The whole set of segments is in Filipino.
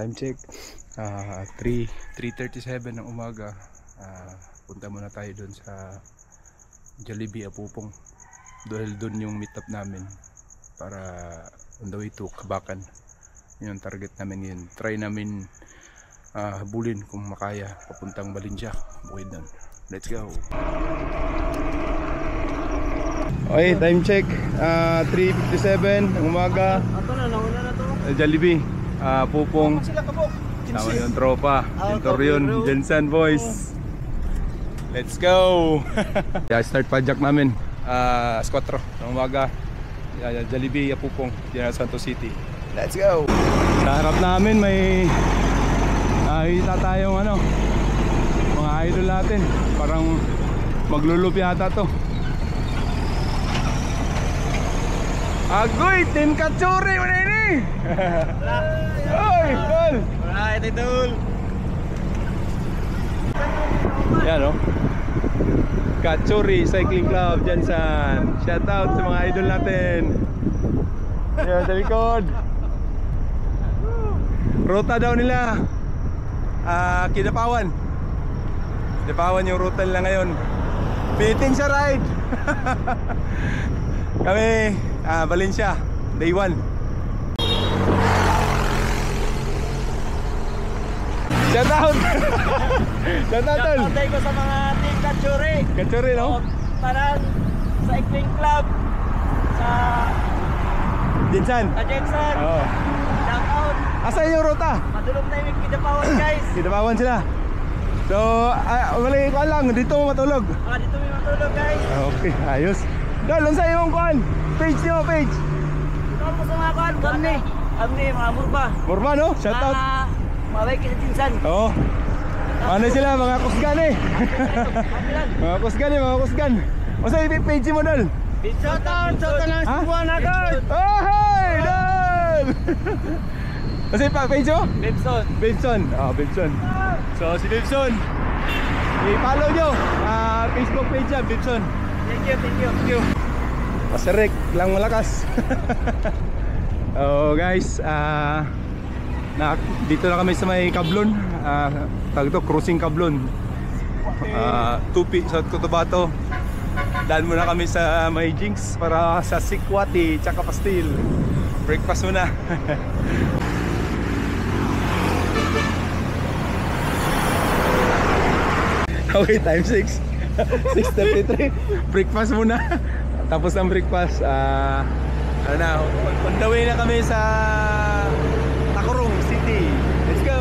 time check 3:37 ng umaga. Punta muna tayo doon sa Jollibee Apupong, dahil doon yung meet up namin para on the way to Kabakan. Yun ang target namin ngayon. Try namin habulin kung makaya papuntang Balintiak, Bukidnon. Let's go. Okay, time check 3:57 ng umaga. Ato na, nauna na to. Jollibee Apupong. Sila kabok. Tama yung tropa, Centurion, Jensen boys. Let's go. Start project namin 4 ng umaga. Jollibee Apupong, General Santos City. Let's go. Sa harap namin may nakita tayong mga idol natin. Parang maglulup yata to. Agoy, Team Katsuri mo na ini. Oy, tol. Alright, idol. Yan o, Katsuri Cycling Club, Jensen. Shout out sa mga idol natin. Yan sa likod. Ruta daw nila Kidapawan. Kidapawan yung ruta nila ngayon. Meeting sa ride. Kami Valencia, day 1. Shout out. Shout out tol. Shout out ko sa mga Team Katsuri. Katsuri no? Parang Cycling Club sa Jensen. Jensen. Oo. Shout out. Asan yung ruta? Madulog na yung Kidapawan guys. Kidapawan sila. So, wala ko lang, dito mo matulog. Dito may matulog guys. Okay, ayos. Dol, sa yung kuan? Page niyo, page. Ito po sa mga kuhan. Kami, mga murba. Murba no? Shout out. Mga baik sa Jinsan. Oo. Ano sila, mga kusgan eh. Mga kusgan eh, mga kusgan. O sa page mo Dol? Shout out ng Cebuan na Dol. Oh, hey, Dol! Kasi page mo? Bibson. Bibson. Bibson. So si Bibson, i-follow nyo Facebook page niya, Bibson. Thank you. Pasarek lang malakas. Oh guys, dito na kami sa may Kablon. Tawag ito, cruising Kablon. Tupi sa Cotabato. Daan muna kami sa may Jinx para sa Sikwati tsaka Pastil. Breakfast muna. Okay, time 6. 6:33. Breakfast muna. Tapos ang breakfast, on the way na kami sa Tacorong City. Let's go.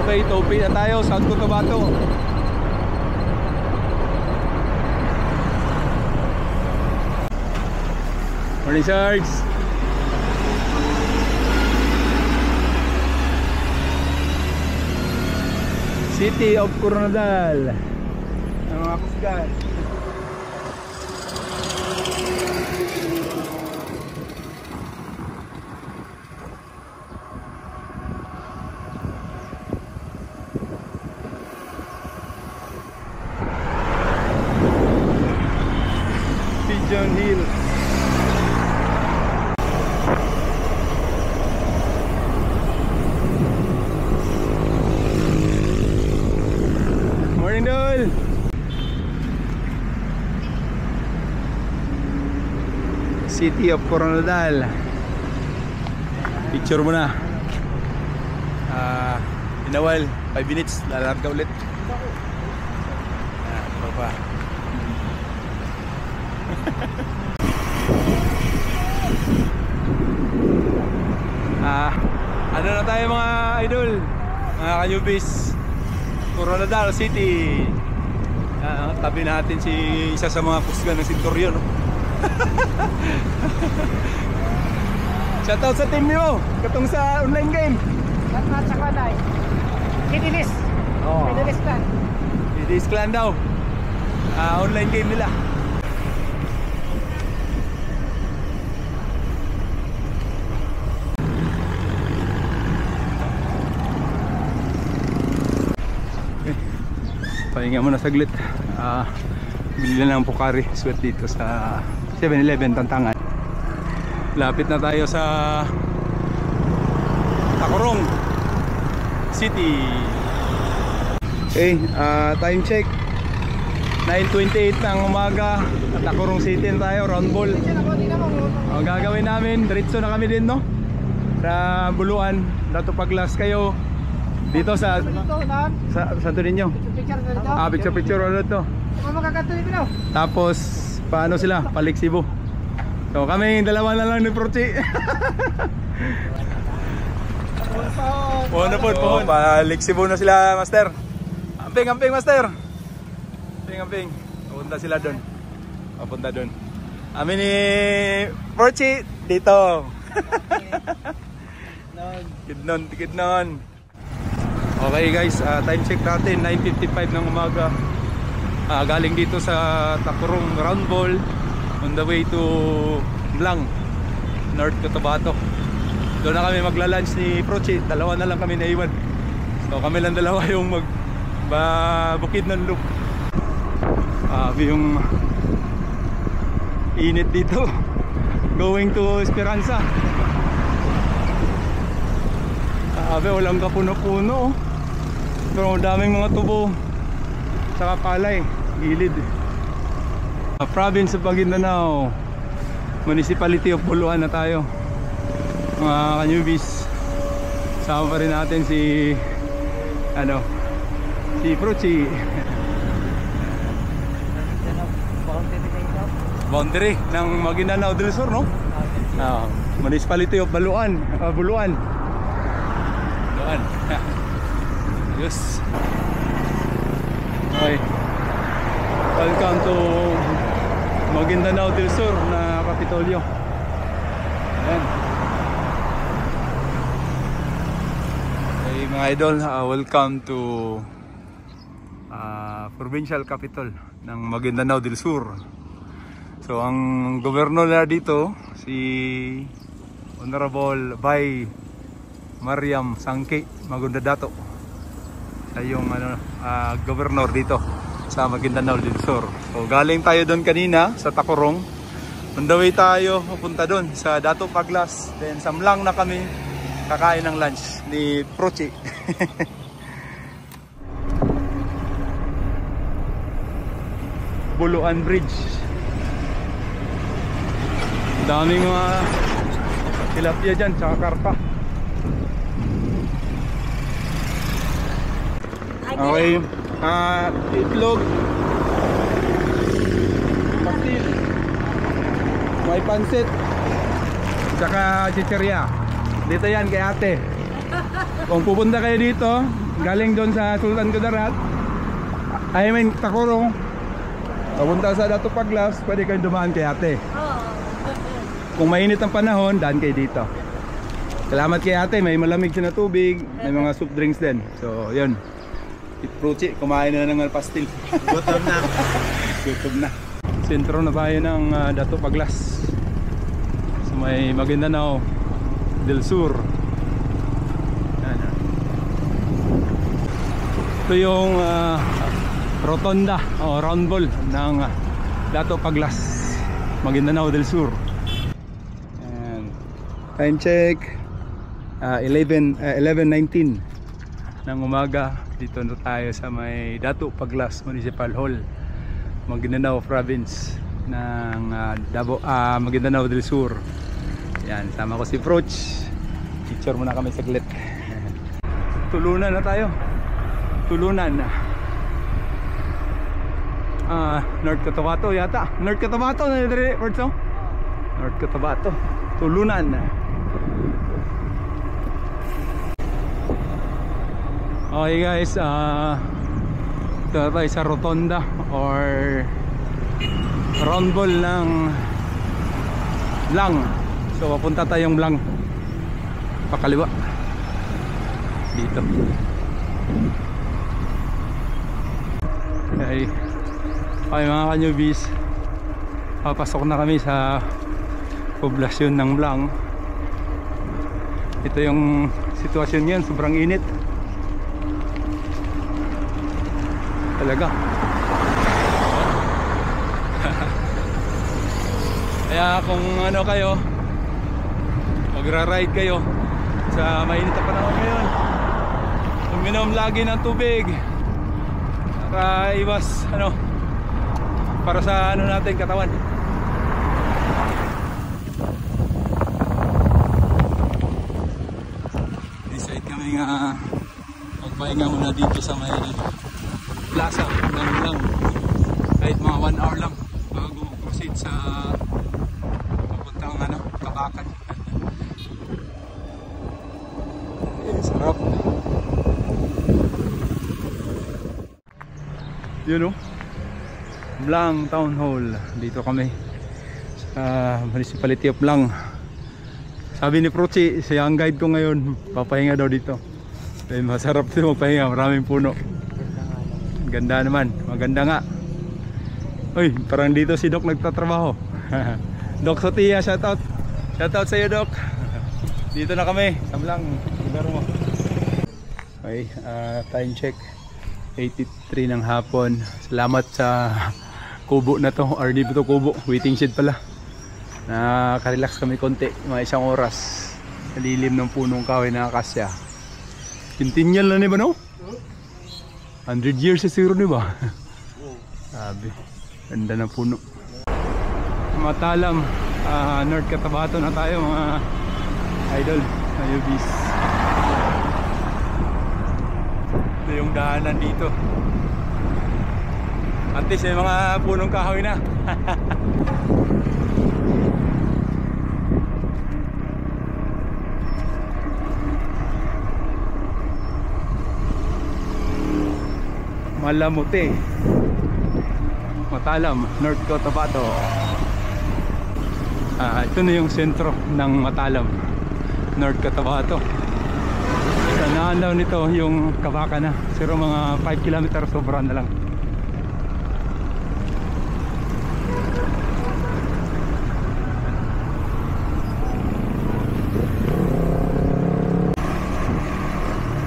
Okay, Topi na tayo, South Cotabato. Morning, Sarge. City of Coronadal. Ang mga kusgan. Pigeon Hill. Morning, Dol. City of Coronadal. Picture mo na. Inawal 5 minutes, lalarga ulit. Pa. Ano na tayo mga idol, mga kanyubis. Coronadal City. Tabi natin si isa sa mga kusgan ng Centurion. Shoutout sa team niyo katong sa online game. At saka na Kidilis. Kidilis Clan. Kidilis Clan daw. Online game nila. Pahinga muna saglit. Bili na ng Pocari sweat dito sa 7-Eleven Tantangan. Lapit na tayo sa Tacorong City. Okay, time check 9:28 ng umaga. Tacorong City na tayo, round ball. Ang gagawin namin, diretso na kami din, no? Sa Buluan, Dato Paglas kayo dito sa Santo Niño. Picture ulit to. Tapos paano sila? Palik Cebu. So kami dalawa na lang ni Prochi. Pohon. Palik Cebu na sila, Master. Amping Master. Amping. Papunta sila doon. Papunta doon. Amin ni Prochi dito. Tikidnon. Okay guys, time check natin 9:55 ng umaga. Galing dito sa Tacorong round ball on the way to Blang, North Cotabato. Doon na kami magla-lunch ni Prochi. Dalawa na lang kami naiwan. So kami lang dalawa yung bukid ng loop. Yung init dito. Going to Esperanza. Walang kapuno-puno. Pero daming mga tubo. Saka palay, gilid. Province of Maguindanao, Municipality of Buluan na tayo. Mga ka-newbies, sama pa rin natin si Prochi. Boundary ng Maguindanao del Sur, no? Municipality of Buluan. Yes. Okay. Welcome to Maguindanao del Sur na Kapitolyo. Ayan. Okay mga idol, welcome to provincial capital ng Maguindanao del Sur. So ang gobernador na dito si Honorable Bay Mariam Sangke Magundadato. Siya yung gobernador dito sa Maguindanao del Sur. So galing tayo doon kanina sa Tacorong. On the way tayo pupunta doon sa Dato Paglas. Then sa Mlang na kami kakain ng lunch ni Prochi. Buluan Bridge. Daming mga tilapia dyan, tsaka karpa. Okay, itlog, pastil, may pansit, tsaka chicheria. Dito yan kay ate. Kung pupunta kayo dito, galing doon sa Sultan Kudarat, Tacorong, papunta sa Dato Paglas, pwede kayong dumaan kay ate. Kung mainit ang panahon, daan kayo dito. Salamat kay ate, may malamig siya na tubig, may mga soft drinks din. So, yun. Prochi, kumain na ng pastil. Gutom na. Sentro na tayo ng Dato Paglas. So, may Maguindanao del Sur. Yan. Ito yung rotonda o round ball ng Dato Paglas, Maguindanao del Sur. Time check 11:19 ng umaga. Dito na tayo sa may Dato Paglas Municipal Hall, Maguindanao Province ng Maguindanao del Sur. Yan, sama ko si Proch. Picture muna kami saglit. Tulunan na tayo. North Cotabato yata. North Cotabato na dire, Porto. North Cotabato. Tulunan. Okay guys, ito tayo sa rotonda or round ball ng Blang. So papunta tayong Blang, pakaliwa dito. Okay, mga ka-newbies, papasok na kami sa poblasyon ng Blang. Ito yung sitwasyon ngayon, sobrang init talaga. Kaya kung ano kayo, magra-ride kayo sa mainit na panahon ngayon, uminom lagi ng tubig para iwas para sa natin katawan. Decide kami nga magpahinga muna dito sa may plaza lang kahit mga 1 hour lang bago proceed sa papuntang Kabakan. Sarap. Yun Blang Town Hall. Dito kami sa Municipality of Blang. Sabi ni Prochi, siya ang guide ko ngayon, papahinga daw dito. Dahil masarap dito magpahinga, maraming puno. Ganda naman, maganda nga. Uy, parang dito si Doc nagtatrabaho. Doc Sotia, shoutout. Shoutout sa iyo, Doc. Dito na kami sa Blang. Lugar mo. Okay, time check 8:03 ng hapon. Salamat sa kubo na to, or di ba to kubo, waiting shed pala. Nakarelax kami konti, mga 1 oras sa lilim ng punong kahoy na akasya. Centennial na ba 100 years siguro ba? Sabi, ganda ng puno. Matalam, North Cotabato na tayo mga idol, ayubis. Ito yung daanan dito. At least may mga punong kahoy na. Malamuti, Matalam, North Cotabato. Ito na yung sentro ng Matalam, North Cotabato. Sa naandaw nito yung Kabakan na, pero mga 5 km sobra na lang.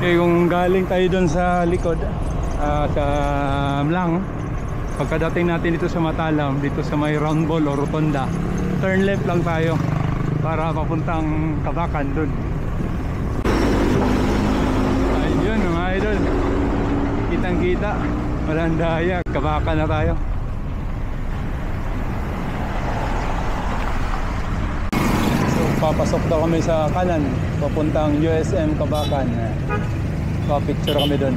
Kung galing tayo doon sa likod sa Blang, pagkadating natin dito sa Matalam, dito sa may round ball o rotonda, turn left lang tayo para papuntang Kabakan doon. Ayun mga idol, kitang kita, walang daya, Kabakan na tayo. So papasok daw kami sa kanan papuntang USM Kabakan. Pa-picture kami doon.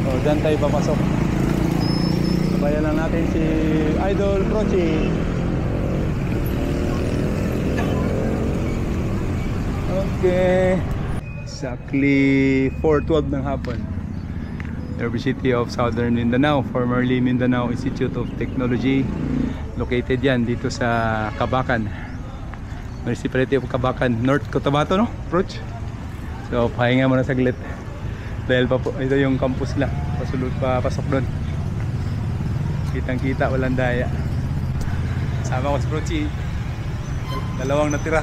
So dyan tayo papasok. Sabayan lang natin si Idol Prochi. Okay, exactly 4:12 ng hapon. University of Southern Mindanao, formerly Mindanao Institute of Technology. Located yan dito sa Kabakan, Municipality of Kabakan, North Cotabato, no? Approach. So pahinga muna saglit dahil ito yung campus lang, pasulod pa pasok doon. Kitang kita, walang daya. Sama ko si Prochi, dalawang natira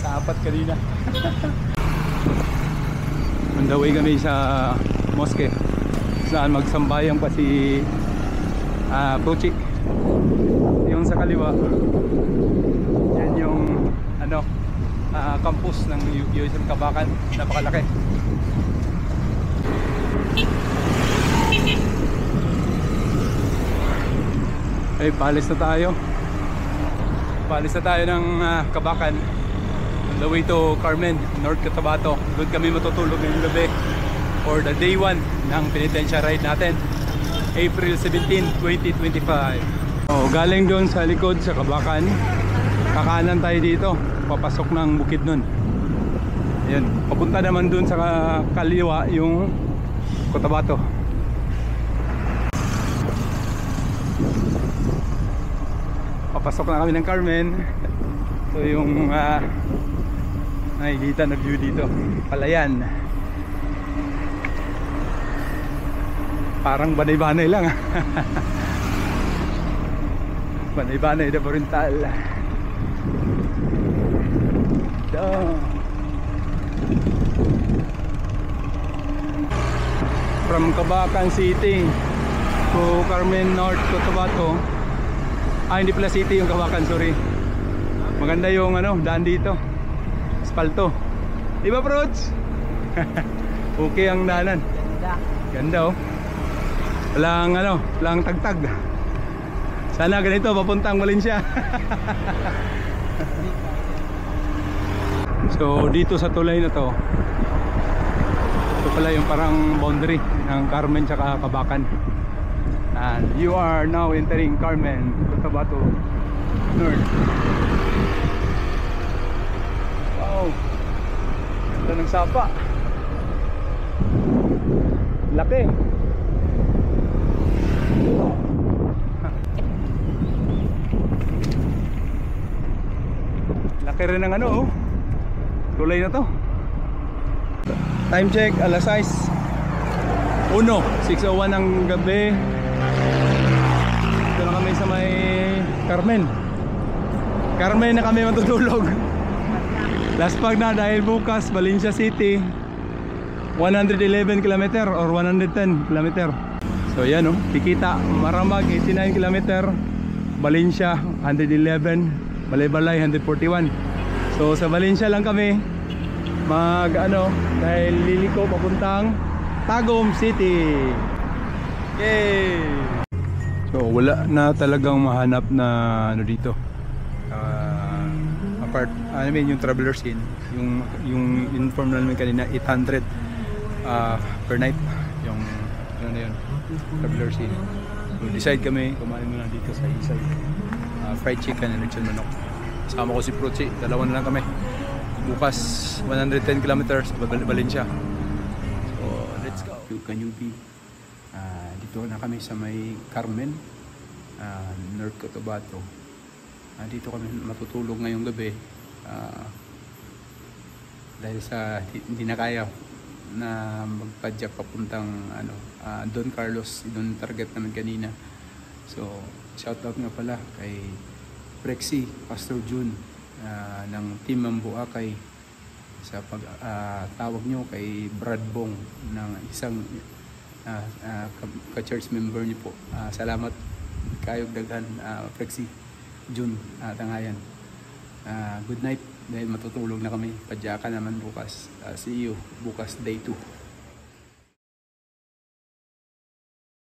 sa 4 kanina. On the way kami sa mosque saan magsambayang pa si Prochi. Yung sa kaliwa yan yung campus ng USM Kabakan, napakalaki. Ay, paalis na tayo. Paalis na tayo ng Kabakan on the way to Carmen, North Cotabato. Doon kami matutulog ngayong gabi for the day 1 ng penitensya ride natin, April 17, 2025. Galing doon sa likod sa Kabakan, kakanan tayo dito, papasok ng bukid nun. Ayan, papunta naman doon sa kaliwa yung Cotabato. Papasok na kami ng Carmen. So yung nakikita na view dito, Palayan. Parang banay-banay lang. Banay-banay na Oriental. From Kabakan City to Carmen, North Cotabato. Hindi pala city yung Kabakan, sorry. Maganda yung daan dito. Espalto. Di ba, Prods? Okay ang daanan. Ganda. Ganda oh. Walang tagtag. Sana ganito papuntang Valencia. So dito sa tulay na to, ito pala yung parang boundary ng Carmen tsaka Cabacan. And you are now entering Carmen, Cotabato North. Wow, ganda ng sapa. Laki. Laki rin ng ano oh, tulay na to. Time check, alas 6:01 ng gabi. Ito na kami sa may Carmen na kami matutulog. Last pag na dahil bukas Valencia City 111 km or 110 km. So yan oh, Tikita, Maramag 89 km, Valencia 111, Balay-Balay 141. So sa Valencia lang kami dahil liliko papuntang Tagum City. Yay! So wala na talagang mahanap na ano dito. Apart, yung traveler scene, yung inform namin kanina 800 per night yung ano na yun, traveler scene. So decide kami kumain muna dito sa Isay, fried chicken and lechon manok. Kasama ko si Prochi, dalawa na lang kami. Bukas 110 kilometers Valencia. So let's go. Kanyubi. Dito na kami sa may Carmen, North Cotabato. Dito kami matutulog ngayong gabi dahil sa hindi na kaya na magpadyak papuntang Don Carlos, doon target namin kanina. So shout out nga pala kay Prexy, Pastor June ng Team Mambuakay sa tawag nyo kay Brad Bong ng isang ka-church member niyo po. Salamat kayog daghan Prexy June tangayan. Good night dahil matutulog na kami. Padyakan naman bukas. See you bukas day 2.